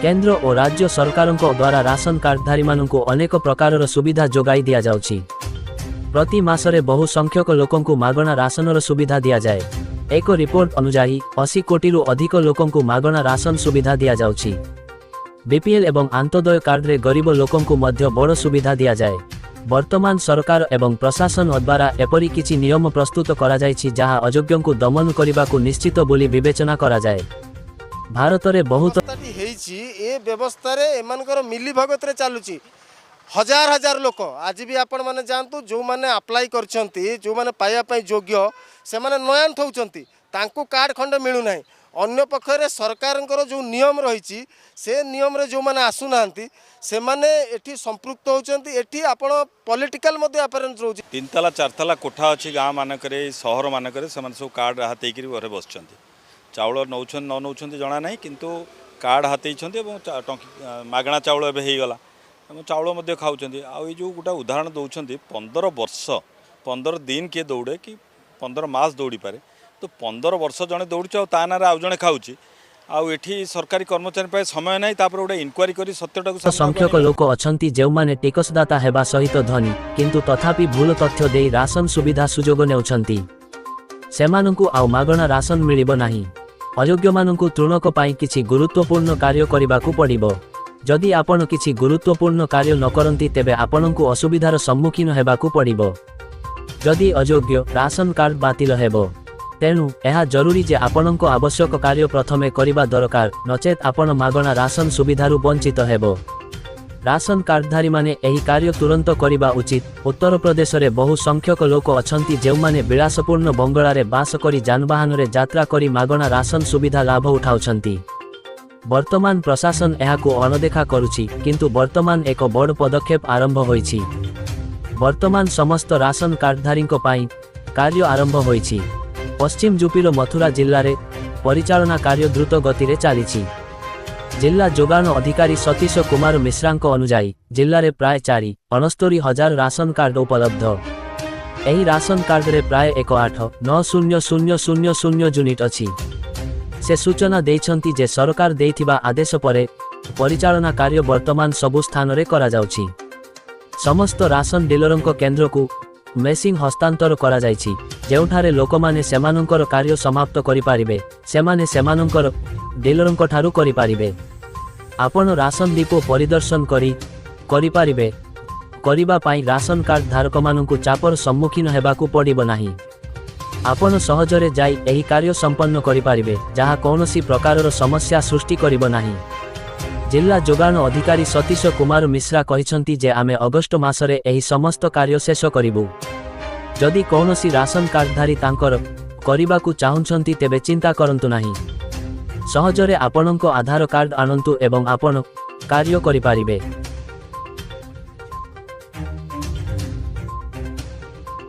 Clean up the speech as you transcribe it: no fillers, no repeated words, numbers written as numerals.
केंद्र और राज्य सरकारों द्वारा राशन कार्डधारी मानू अनेक प्रकार सुविधा जोगाई दि जाउछि। प्रति मासरे बहु संख्यक लोकंकु मागणा राशनर सुविधा दिया जाए। एक रिपोर्ट अनुसार 80 कोटी रु अधिक लोकंकु मागणा राशन सुविधा दिया जाउछि। बीपीएल एवं अंत्योदय कार्ड रे गरीब लोकंकु मध्य बड़ सुविधा दिया जाए। वर्तमान सरकार एवं प्रशासन द्वारा एपरि किछि नियम प्रस्तुत करा जायछि जहा अयोग्यंकु दमन करबाकु निश्चित बोली विवेचना करा जाए। भारत रे बहुत ए व्यवस्था रे एमानकर मिली भगत रे चालुछि। हजार हजार लोक आज भी आपण माने जानतु जो माने अप्लाई करछंती जो माने पाया पई योग्य से माने नयन थौचंती तांको कार्ड खंड मिलु नाही। अन्य पक्षरे सरकारंकर जो नियम रही से नियम रे जो माने आसु नांती से माने एठी संपृक्त होचंती। एठी आपण पॉलिटिकल मध्ये अपरेंस रहउची। 3 तला 4 तला कोठा अछि गां मानकरे शहर मानकरे से माने सब कार्ड हाते करी घरे बसचंती। चाउल नौछन न नौछंती जणा नाही किंतु कार्ड हाते छंती एवं मागणा चाउल एबे हे गला चाउल मध्य खाऊँच। आई जो गोटा उदाहरण दौरान 15 वर्ष 15 दिन किए दौड़े कि 15 मास दौड़ी पारे तो 15 वर्ष जड़े दौड़ी आ ना आउ जड़े खाऊँ आठी सरकारी कर्मचारी समय ना गोटे इनक्वारी कर सत्यटा संख्यक लोक अच्छा जो मैंने टिकसदाता हेबा सहित धनी किंतु तथापि भूल तथ्य दे राशन सुविधा सुजोग नेउछंती। सेमानंकु आउ मागणा राशन मिलिबो नाही। अयोग्य मानंकु तृणक पाई किछि गुरुत्वपूर्ण कार्य करिबाकु पड़िबो। जदि आपण किछि गुरुत्वपूर्ण कार्य न करंती तेबे आपणंकु असुविधार सम्मुखीन हेबाकु पड़िबो। जदि अयोग्य राशन कार्ड बातिल हेबो तेणु यह जरूरी जे आपणंको आवश्यक कार्य प्रथमे करिबा दरकार नचेत आपण मागणा राशन सुविधारु वंचित हेबो। राशन कार्डधारी माने एही कार्य तुरंत करिबा उचित। उत्तर प्रदेश रे बहु संख्यक लोक अछंती जेउ माने विलासपूर्ण बंगला रे बास करी जानवाहन रे यात्रा करी मागणा राशन सुविधा लाभ उठाउछंती। वर्तमान प्रशासन एहाकु अनदेखा करुछि किंतु वर्तमान एक बड़ पदक्षेप आरंभ होईछि। वर्तमान समस्त राशन कार्डधारींको पाई कार्य आरंभ होईछि। पश्चिम यूपीर मथुरा जिल्ला रे परिचालना कार्य द्रुत गति रे चालिछि। जिला जोगाण अधिकारी सतीश कुमार मिश्रांको अनुजाई जिल्ला रे प्राय 469,000 राशन कार्ड उपलब्ध। एही राशन कार्ड रे प्राय 189,000 यूनिट अछि। से सूचना देइछंती जे सरकार देइथिबा आदेश परे परिचालना कार्य वर्तमान सबु स्थान रे करा जाउछि। समस्त राशन डीलरंको केंद्र को मेसिंग हस्तांतर करा जाइछि जेउठारे लोकमाने सेमानंकर कार्य समाप्त करि पारिबे सेमाने सेमानंकर डीलरंको ठारू करि पारिबे। आपण राशन डिपो परिदर्शन करि पारिबे। करिबा पाई राशन कार्ड धारक मानंकु चापर सम्मुखीन हेबाकु पड़िबो नाही। आपण सहजरे जाई एही कार्य संपन्न करि पारिबे जहा कोनोसी प्रकारर समस्या सृष्टि करिबो नाही। जिला जोगाण अधिकारी सतीश कुमार मिश्रा कहिसंती जे आमे अगस्त मासरे एही समस्त कार्य शेष करिबु। जदि कोनोसी राशन कार्डधारी तांकर करिबाकु चाहुंछंती तेबे चिंता करंतु नाही। सहजरे आपणंको आधार कार्ड आनंतु एवं आपण कार्य करि पारिबे।